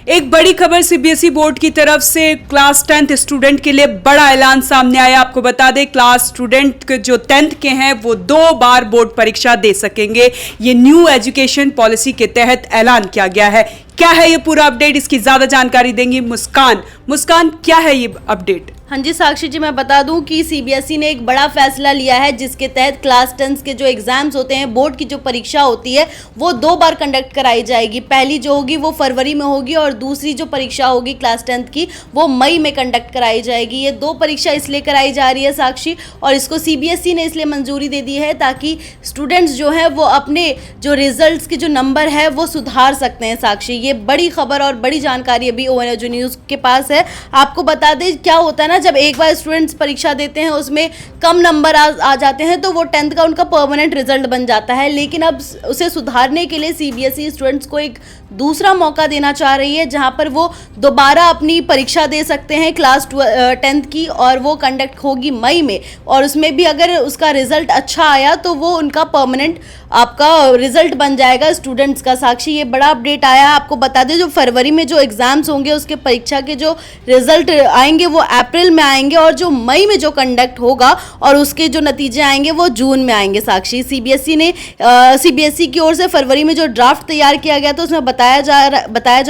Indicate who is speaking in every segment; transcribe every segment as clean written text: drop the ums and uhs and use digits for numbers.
Speaker 1: एक बड़ी खबर सीबीएसई बोर्ड की तरफ से क्लास 10th स्टूडेंट के लिए बड़ा ऐलान सामने आया। आपको बता दें, क्लास स्टूडेंट जो 10th के हैं वो 2 बार बोर्ड परीक्षा दे सकेंगे। ये न्यू एजुकेशन पॉलिसी के तहत ऐलान किया गया है। क्या है ये पूरा अपडेट, इसकी ज्यादा जानकारी देंगी मुस्कान, क्या है ये अपडेट?
Speaker 2: हाँ जी साक्षी जी, मैं बता दूं कि सीबीएसई ने एक बड़ा फैसला लिया है जिसके तहत क्लास 10 के जो एग्जाम्स होते हैं, बोर्ड की जो परीक्षा होती है वो 2 बार कंडक्ट कराई जाएगी। पहली जो होगी वो फरवरी में होगी और दूसरी जो परीक्षा होगी क्लास 10 की वो मई में कंडक्ट कराई जाएगी। ये 2 परीक्षा इसलिए कराई जा रही है साक्षी, और इसको सीबीएसई ने इसलिए मंजूरी दे दी है ताकि स्टूडेंट्स जो है वो अपने जो रिजल्ट्स के जो नंबर है वो सुधार सकते हैं। साक्षी, ये बड़ी खबर और बड़ी जानकारी अभी ONG न्यूज़ के पास है। आपको बता दें क्या होता है ना, जब एक बार स्टूडेंट्स परीक्षा देते हैं उसमें कम नंबर आ जाते हैं तो वो 10th का उनका परमानेंट रिजल्ट बन जाता है। लेकिन अब उसे सुधारने के लिए सीबीएसई स्टूडेंट्स को एक दूसरा मौका देना चाह रही है जहां पर वो दोबारा अपनी परीक्षा दे सकते हैं क्लास 10th की, और वो कंडक्ट होगी मई में। और उसमें भी अगर उसका रिजल्ट अच्छा आया तो वो उनका परमानेंट आपका रिजल्ट बन जाएगा स्टूडेंट्स का। साक्षी, ये बड़ा अपडेट आया। आपको बता दें जो फरवरी में जो एग्जाम्स होंगे उसके परीक्षा के जो रिजल्ट आएंगे वो अप्रैल में आएंगे, और जो मई में जो कंडक्ट होगा और उसके जो नतीजे आएंगे वो जून में आएंगे। साक्षी, सीबीएसई की ओर से फरवरी में जो ड्राफ्ट तैयार किया गया था उसमें बताया जा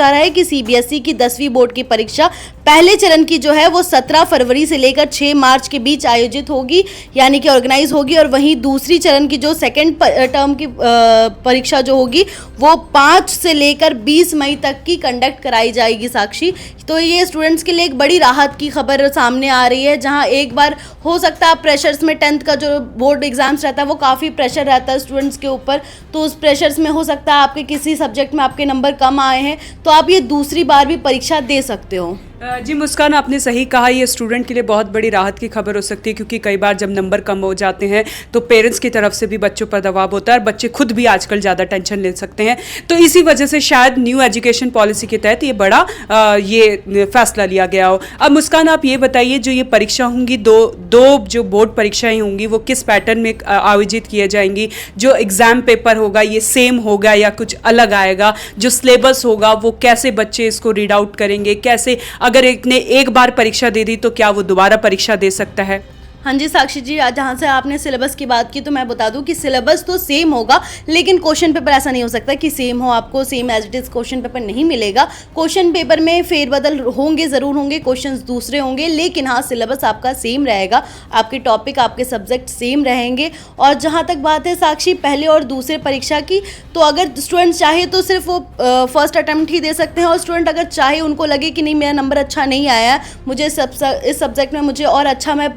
Speaker 2: रहा है कि सीबीएसई की 10वीं बोर्ड की परीक्षा पहले चरण की जो है वो 17 फरवरी से लेकर 6 मार्च के बीच आयोजित होगी, यानी कि ऑर्गेनाइज होगी। और वहीं दूसरी चरण की जो सेकेंड टर्म की परीक्षा जो होगी वो 5 से लेकर 20 मई तक की कंडक्ट कराई जाएगी। साक्षी, तो ये स्टूडेंट्स के लिए एक बड़ी राहत की खबर सामने आ रही है, जहां एक बार हो सकता है प्रेशर्स में 10th का जो बोर्ड एग्जाम्स रहता है वो काफ़ी प्रेशर रहता है स्टूडेंट्स के ऊपर, तो उस प्रेशर्स में हो सकता है आपके किसी सब्जेक्ट में आपके नंबर कम आए हैं तो आप ये दूसरी बार भी परीक्षा दे सकते हो।
Speaker 1: जी मुस्कान, आपने सही कहा, ये स्टूडेंट के लिए बहुत बड़ी राहत की खबर हो सकती है, क्योंकि कई बार जब नंबर कम हो जाते हैं तो पेरेंट्स की तरफ से भी बच्चों पर दबाव होता है और बच्चे खुद भी आजकल ज़्यादा टेंशन ले सकते हैं। तो इसी वजह से शायद न्यू एजुकेशन पॉलिसी के तहत ये बड़ा ये फैसला लिया गया हो। अब मुस्कान, आप ये बताइए, जो ये परीक्षा होंगी, दो जो बोर्ड परीक्षाएं होंगी वो किस पैटर्न में आयोजित किए जाएंगी? जो एग्ज़ाम पेपर होगा ये सेम होगा या कुछ अलग आएगा? जो सिलेबस होगा वो कैसे बच्चे इसको रीड आउट करेंगे? कैसे, अगर एक ने एक बार परीक्षा दे दी तो क्या वो दोबारा परीक्षा दे सकता है?
Speaker 2: हाँ जी साक्षी जी, जहाँ से आपने सिलेबस की बात की तो मैं बता दूं कि सिलेबस तो सेम होगा, लेकिन क्वेश्चन पेपर ऐसा नहीं हो सकता कि सेम हो, आपको same as it is question paper नहीं मिलेगा। क्वेश्चन पेपर में फेरबदल होंगे, ज़रूर होंगे, क्वेश्चंस दूसरे होंगे, लेकिन हाँ सिलेबस आपका सेम रहेगा, आपके टॉपिक आपके सब्जेक्ट सेम रहेंगे। और जहाँ तक बात है साक्षी पहले और दूसरे परीक्षा की, तो अगर स्टूडेंट चाहे तो सिर्फ वो फर्स्ट अटैम्प्ट ही दे सकते हैं, और स्टूडेंट अगर चाहे, उनको लगे कि नहीं मेरा नंबर अच्छा नहीं आया, मुझे इस सब्जेक्ट में मुझे और अच्छा मैं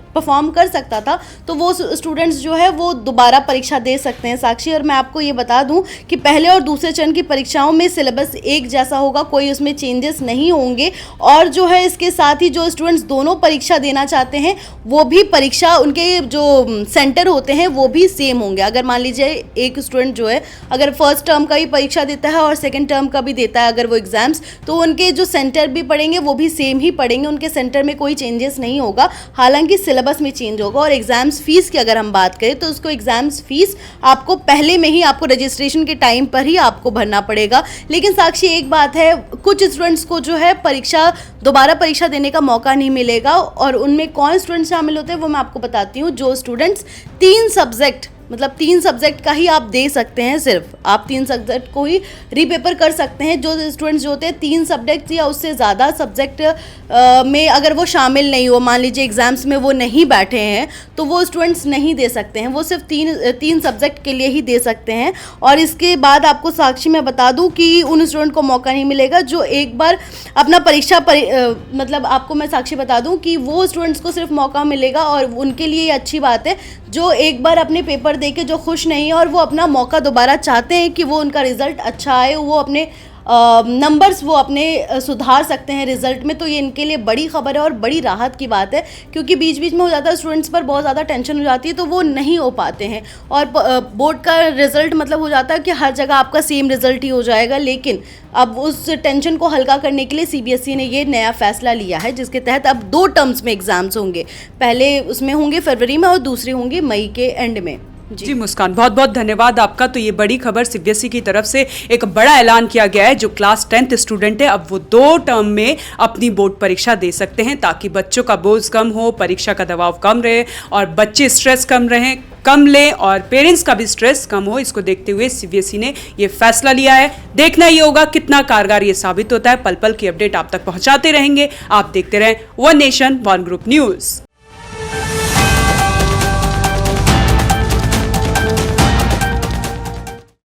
Speaker 2: परफॉर्म कर सकता था, तो वो स्टूडेंट्स जो है वो दोबारा परीक्षा दे सकते हैं। साक्षी, और मैं आपको ये बता दूं कि पहले और दूसरे चरण की परीक्षाओं में सिलेबस एक जैसा होगा, कोई उसमें चेंजेस नहीं होंगे। और जो है इसके साथ ही जो स्टूडेंट्स दोनों परीक्षा देना चाहते हैं वो भी परीक्षा, उनके जो सेंटर होते हैं वो भी सेम होंगे। अगर मान लीजिए एक स्टूडेंट जो है अगर फर्स्ट टर्म का ही परीक्षा देता है और सेकेंड टर्म का भी देता है अगर वो एग्जाम्स, तो उनके जो सेंटर भी पड़ेंगे वो भी सेम ही पड़ेंगे, उनके सेंटर में कोई चेंजेस नहीं होगा। हालांकि सिलेबस में चेंज होगा। और एग्जाम्स फीस की अगर हम बात करें तो उसको एग्जाम्स फीस आपको पहले में ही, आपको रजिस्ट्रेशन के टाइम पर ही आपको भरना पड़ेगा। लेकिन साक्षी एक बात है, कुछ स्टूडेंट्स को जो है दोबारा परीक्षा देने का मौका नहीं मिलेगा, और उनमें कौन स्टूडेंट्स शामिल होते हैं वो मैं आपको बताती हूँ। जो स्टूडेंट्स 3 सब्जेक्ट का ही आप दे सकते हैं, सिर्फ आप 3 सब्जेक्ट को ही रीपेपर कर सकते हैं। जो स्टूडेंट्स जो होते हैं 3 सब्जेक्ट या उससे ज़्यादा सब्जेक्ट में अगर वो शामिल नहीं हो, मान लीजिए एग्जाम्स में वो नहीं बैठे हैं, तो वो स्टूडेंट्स नहीं दे सकते हैं, वो सिर्फ 3 सब्जेक्ट के लिए ही दे सकते हैं। और इसके बाद आपको साक्षी मैं बता दूं कि उन स्टूडेंट को मौका नहीं मिलेगा जो एक बार अपना मतलब आपको मैं साक्षी बता दूं कि वो स्टूडेंट्स को सिर्फ मौका मिलेगा, और उनके लिए अच्छी बात है जो एक बार अपने पेपर देके जो खुश नहीं है और वो अपना मौका दोबारा चाहते हैं कि वो उनका रिजल्ट अच्छा आए, वो अपने नंबर्स वो अपने सुधार सकते हैं रिजल्ट में। तो ये इनके लिए बड़ी खबर है और बड़ी राहत की बात है, क्योंकि बीच बीच में हो जाता है स्टूडेंट्स पर बहुत ज़्यादा टेंशन हो जाती है तो वो नहीं हो पाते हैं, और बोर्ड का रिजल्ट मतलब हो जाता है कि हर जगह आपका सेम रिजल्ट ही हो जाएगा। लेकिन अब उस टेंशन को हल्का करने के लिए सीबीएसई ने ये नया फैसला लिया है, जिसके तहत अब 2 टर्म्स में एग्जाम्स होंगे, पहले उसमें होंगे फरवरी में और दूसरे होंगे मई के एंड में।
Speaker 1: जी मुस्कान, बहुत बहुत धन्यवाद आपका। तो ये बड़ी खबर, सीबीएसई की तरफ से एक बड़ा ऐलान किया गया है। जो क्लास 10th स्टूडेंट है अब वो 2 टर्म में अपनी बोर्ड परीक्षा दे सकते हैं, ताकि बच्चों का बोझ कम हो, परीक्षा का दबाव कम रहे और बच्चे स्ट्रेस कम लें और पेरेंट्स का भी स्ट्रेस कम हो। इसको देखते हुए सीबीएसई ने ये फैसला लिया है। देखना ही होगा कितना कारगर ये साबित होता है। पल पल की अपडेट आप तक पहुंचाते रहेंगे। आप देखते रहें one nation one group news.